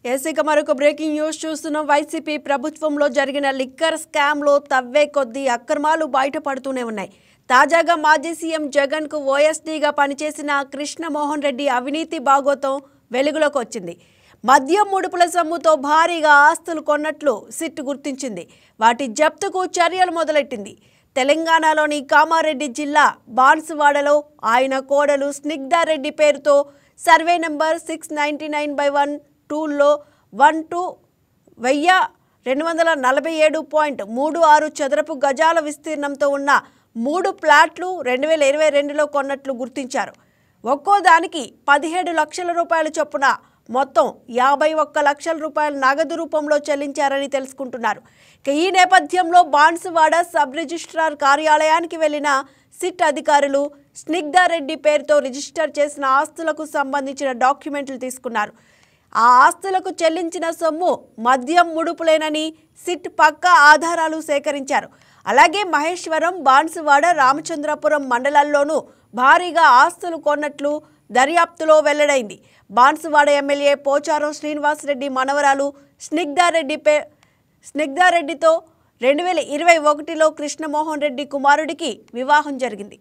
ఇక మరొక breaking news చూస్తున్నాం. వైసీపీ ప్రభుత్వంలో జరిగిన లిక్కర్ స్కామ్లో తవ్వే కొద్దీ అక్రమాలు బయటపడుతూనే ఉన్నాయి. తాజాగా మాజీ సీఎం జగన్కు ఓఎస్డీగా పనిచేసిన కృష్ణమోహన్ రెడ్డి అవినీతి భాగోతం వెలుగులోకి వచ్చింది. మద్యం ముడుపుల సొమ్ముతో భారీగా ఆస్తులు కొన్నట్లు సిట్ గుర్తించింది. వాటి జప్తుకు చర్యలు మొదలెట్టింది. తెలంగాణలోని కామారెడ్డి జిల్లా బాన్సువాడలో ఆయన కోడలు స్నిగ్ధారెడ్డి పేరుతో సర్వే నంబర్ 699/1 టూల్లో 1247.36 చదరపు గజాల విస్తీర్ణంతో ఉన్న 3 ప్లాట్లు 2022లో కొన్నట్లు గుర్తించారు. ఒక్కో దానికి 17 లక్షల రూపాయల చొప్పున మొత్తం 51 లక్షల రూపాయల నగదు రూపంలో చెల్లించారని తెలుసుకుంటున్నారు. ఈ నేపథ్యంలో బాన్సువాడ సబ్ రిజిస్ట్రార్ కార్యాలయానికి వెళ్లిన సిట్ అధికారులు స్నిగ్ధారెడ్డి పేరుతో రిజిస్టర్ చేసిన ఆస్తులకు సంబంధించిన డాక్యుమెంట్లు తీసుకున్నారు. ఆ ఆస్తులకు చెల్లించిన సొమ్ము మద్యం ముడుపులేనని సిట్ పక్కా ఆధారాలు సేకరించారు. అలాగే మహేశ్వరం, బాన్సువాడ, రామచంద్రపురం మండలాల్లోనూ భారీగా ఆస్తులు కొన్నట్లు దర్యాప్తులో వెల్లడైంది. బాన్సువాడ ఎమ్మెల్యే పోచారం శ్రీనివాసరెడ్డి మనవరాలు స్నిగ్ధారెడ్డితో 2021లో కృష్ణమోహన్ రెడ్డి కుమారుడికి వివాహం జరిగింది.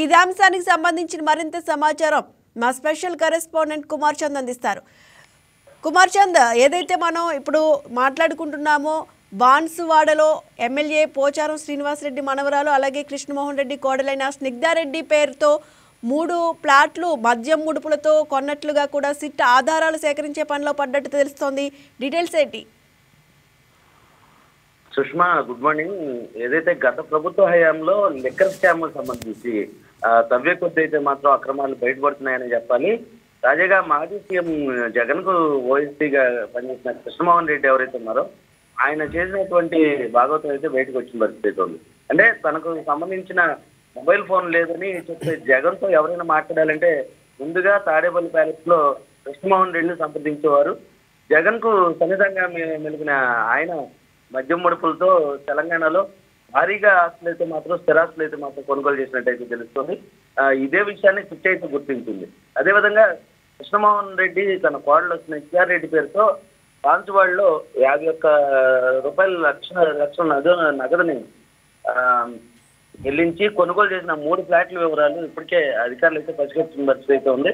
ఇదే అంశానికి సంబంధించిన మరింత సమాచారం మా స్పెషల్ కరెస్పాండెంట్ కుమార్ చంద్ అందిస్తారు. కుమార్ చంద్, ఏదైతే మనం ఇప్పుడు మాట్లాడుకుంటున్నామో బాన్సువాడలో ఎమ్మెల్యే పోచారం శ్రీనివాసరెడ్డి మనవరాలు అలాగే కృష్ణమోహన్ రెడ్డి కోడలైన స్నిగ్ధారెడ్డి పేరుతో 3 ప్లాట్లు మద్యం ముడుపులతో కొన్నట్లుగా కూడా సిట్ ఆధారాలు సేకరించే పనిలో పడ్డట్టు తెలుస్తోంది. డీటెయిల్స్ ఏంటి? Sushma, good morning. ఏదైతే గత ప్రభుత్వ హయాంలో లిక్కర్ స్కామ్ సంబంధించి తవ్వే కొద్ది అయితే మాత్రం అక్రమాలు బయటపడుతున్నాయని చెప్పాలి. తాజాగా మాజీ సీఎం జగన్ కు ఓఎస్డీగా పనిచేసిన కృష్ణమోహన్ రెడ్డి ఎవరైతే ఉన్నారో ఆయన చేసినటువంటి భాగవతం అయితే బయటకు వచ్చిన పరిస్థితి ఉంది. అంటే తనకు సంబంధించిన మొబైల్ ఫోన్ లేదని చెప్పి జగన్ తో ఎవరైనా మాట్లాడాలంటే ముందుగా తాడేపల్లి ప్యాలెస్ లో కృష్ణమోహన్ రెడ్డిని సంప్రదించేవారు. జగన్ కు సన్నిధంగా మెలిగిన ఆయన మద్యం ముడుపులతో తెలంగాణలో భారీగా ఆస్తులు అయితే మాత్రం స్థిరాస్తులు అయితే మాత్రం కొనుగోలు చేసినట్టయితే తెలుస్తుంది. ఇదే విషయాన్ని సిట్ అయితే గుర్తించింది. అదేవిధంగా కృష్ణమోహన్ రెడ్డి తన కోడలు స్నిగ్ధారెడ్డి పేరుతో బాన్సువాడలో 51 లక్షల నగదుని చెల్లించి కొనుగోలు చేసిన 3 ఫ్లాట్ల వివరాలు ఇప్పటికే అధికారులు అయితే పసిగట్టిన పరిస్థితి అయితే ఉంది.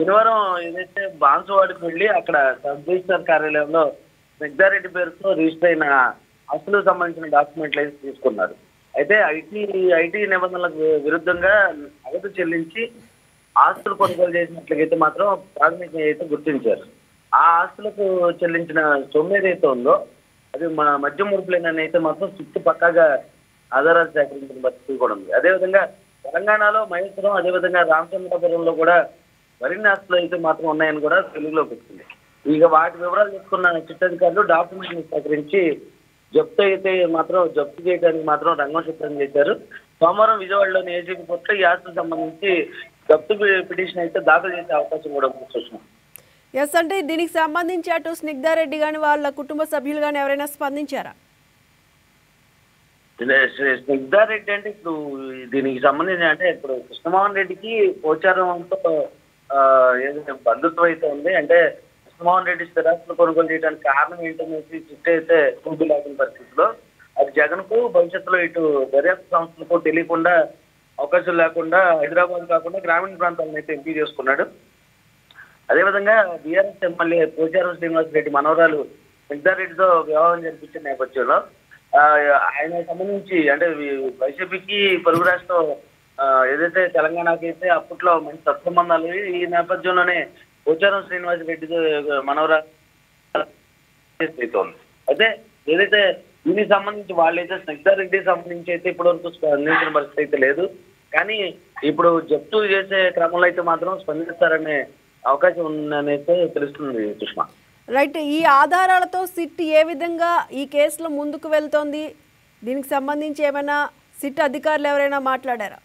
శనివారం ఏదైతే బాన్సువాడకు వెళ్ళి అక్కడ సబ్ రిజిస్టర్ కార్యాలయంలో స్నిగ్ధారెడ్డి పేరుతో రిజిస్టర్ అయిన ఆస్తులకు సంబంధించిన డాక్యుమెంట్లు అయితే తీసుకున్నారు. అయితే ఐటీ నిబంధనలకు విరుద్ధంగా నగదు చెల్లించి ఆస్తులు కొనుగోలు చేసినట్లయితే మాత్రం ప్రాథమికంగా అయితే గుర్తించారు. ఆ ఆస్తులకు చెల్లించిన సొమ్ము ఏదైతే ఉందో అది మద్యం ముడుపులేనని అయితే మాత్రం చుట్టూ పక్కాగా ఆధారాలు సేకరించిన పరిస్థితి కూడా ఉంది. అదేవిధంగా తెలంగాణలో మహేశ్వరం, అదేవిధంగా రామచంద్రపురంలో కూడా మరిన్ని ఆస్తులు అయితే మాత్రం ఉన్నాయని కూడా వెలుగులోకి వచ్చింది. ఇక వాటి వివరాలు తీసుకున్న చిట్టాధికారులు డాక్యుమెంట్ని సేకరించి జప్తు చేయడానికి మాత్రం రంగం సిద్ధం చేశారు. సోమవారం విజయవాడలోని ఏజీపీ కోర్టులో ఈ ఆస్తులకు సంబంధించి జప్తు పిటిషన్ అయితే దాఖలు చేసే అవకాశం కూడా ఉంది. ఎస్, అంటే దీనికి సంబంధించి అటు స్నిగ్ధారెడ్డి కానీ వాళ్ళ కుటుంబ సభ్యులు కానీ ఎవరైనా స్పందించారా? స్నిగ్ధారెడ్డి అంటే ఇప్పుడు దీనికి సంబంధించి అంటే ఇప్పుడు కృష్ణమోహన్ రెడ్డికి పోచారంతో ఏదైతే బంధుత్వం అయితే ఉంది. అంటే కృష్ణమోహన్ రెడ్డి స్థిరాస్తులు కొనుగోలు చేయడానికి కారణం ఏంటనేసి చిట్ట అయితే చూపు లేకున్న పరిస్థితిలో అది జగన్ కు భవిష్యత్తులో ఇటు దర్యాప్తు సంస్థలకు తెలియకుండా అవకాశం లేకుండా హైదరాబాద్ కాకుండా గ్రామీణ ప్రాంతాలను అయితే ఎంపీ చేసుకున్నాడు. అదేవిధంగా బీఆర్ఎస్ ఎమ్మెల్యే పోచారం శ్రీనివాసరెడ్డి మనవరాలు స్నిగ్ధారెడ్డితో వివాహం జరిపించిన నేపథ్యంలో ఆయన సంబంధించి అంటే వైసీపీకి పొరుగు రాష్ట్రం ఏదైతే తెలంగాణకి అయితే అప్పట్లో మంచి సత్సంబంధాలు ఈ నేపథ్యంలోనే పోచారం శ్రీనివాసరెడ్డితో మనవరాలు అయితే ఏదైతే దీనికి సంబంధించి వాళ్ళైతే స్నిగ్ధారెడ్డికి సంబంధించి అయితే ఇప్పటివరకు స్పందించిన పరిస్థితి అయితే లేదు. కానీ ఇప్పుడు జప్తు చేసే క్రమంలో అయితే మాత్రం స్పందిస్తారనే అవకాశం ఉందని అయితే తెలుస్తుంది సుష్మా. రైట్, ఈ ఆధారాలతో సిట్ ఏ విధంగా ఈ కేసులో ముందుకు వెళ్తోంది? దీనికి సంబంధించి ఏమైనా సిట్ అధికారులు ఎవరైనా మాట్లాడారా?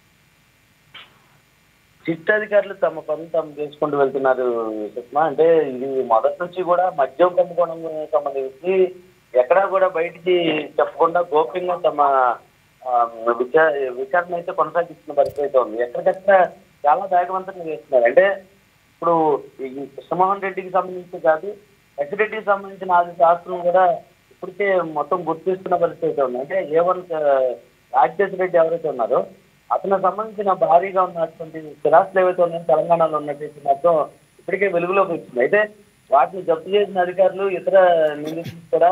సిట్ అధికారులు తమ పనులు తాము చేసుకుంటూ వెళ్తున్నారు సుష్మా. అంటే ఇది మొదటి నుంచి కూడా మద్యం కుంభకోణం సంబంధించి ఎక్కడా కూడా బయటికి చెప్పకుండా గోప్యంగా తమ విచారణ అయితే కొనసాగిస్తున్న పరిస్థితి అయితే ఉంది. ఎక్కడికక్కడ చాలా వేగవంతంగా చేస్తున్నారు. అంటే ఇప్పుడు ఈ కృష్ణమోహన్ రెడ్డికి సంబంధించి కాదు, సెక్యూరిటీకి సంబంధించిన ఆస్తులను కూడా ఇప్పటికే మొత్తం గుర్తిస్తున్న పరిస్థితి ఉంది. అంటే A1 రాజశేఖర రెడ్డి ఎవరైతే ఉన్నారో అతనికి సంబంధించిన భారీగా ఉన్నటువంటి స్థిరాస్తులు ఏవైతే ఉన్నాయో తెలంగాణలో ఉన్నటువంటి మొత్తం ఇప్పటికే వెలుగులోకి వచ్చింది. అయితే వాటిని జప్తు చేసిన అధికారులు ఇతర నిందితులు కూడా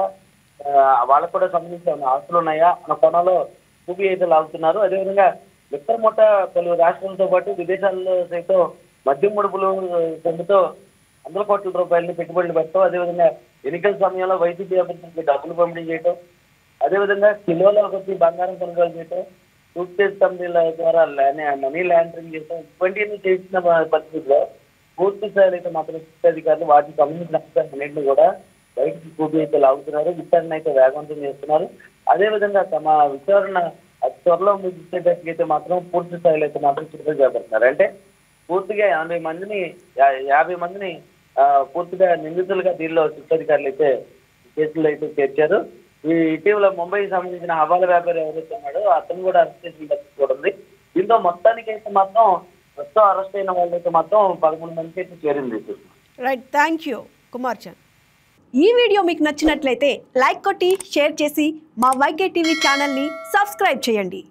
వాళ్ళకు కూడా సంబంధించిన ఆస్తులు ఉన్నాయా అన్న కోణంలో చూపి అయితే లాగుతున్నారు. అదేవిధంగా లిక్కర్ ముఠ పలు రాష్ట్రాలతో పాటు విదేశాల్లో సైతం మద్యం ముడుపులు పొందుతూ వందల కోట్ల రూపాయలని పెట్టుబడులు పెట్టడం, అదేవిధంగా ఎన్నికల సమయంలో వైసీపీ అభ్యర్థులకు డబ్బులు పంపిణీ చేయటం, అదేవిధంగా కిలోల కొద్ది బంగారం కొనుగోలు చేయటం, సూట్ కేసు కంపెనీల ద్వారా మనీ లాండరింగ్ చేయటం, ఇటువంటివన్నీ చేసిన పరిస్థితుల్లో పూర్తి స్థాయిలో అయితే మాత్రం అధికారులు వాటికి సంబంధించిన అంశాలన్నింటినీ కూడా బయటకు చూపి అయితే లాగుతున్నారు. విచారణ అయితే వేగవంతం చేస్తున్నారు. అదేవిధంగా తమ విచారణ అతి త్వరలో ముగిసేటట్టుకైతే మాత్రం పూర్తి స్థాయిలో అయితే మాత్రం చర్యలు చేపడుతున్నారు. అంటే పూర్తిగా 50 మందిని పూర్తిగా నిందితులుగా దీనిలో శిక్షాధికారులు అయితే కేసులు అయితే చేర్చారు. ఇటీవల ముంబైకి సంబంధించిన హవాలా వ్యాపారి ఎవరైతే ఉన్నాడో అతను కూడా అరెస్ట్ చేసిన పరిస్థితి కూడా ఉంది. దీంతో మొత్తానికి అయితే మాత్రం ప్రస్తుతం అరెస్ట్ అయిన వాళ్ళైతే మాత్రం 11 మందికి అయితే చేరింది. Right, thank you Kumar Chand. ఈ వీడియో మీకు నచ్చినట్లయితే లైక్ కొట్టి షేర్ చేసి మా YK టీవీ ఛానల్ని సబ్స్క్రైబ్ చేయండి.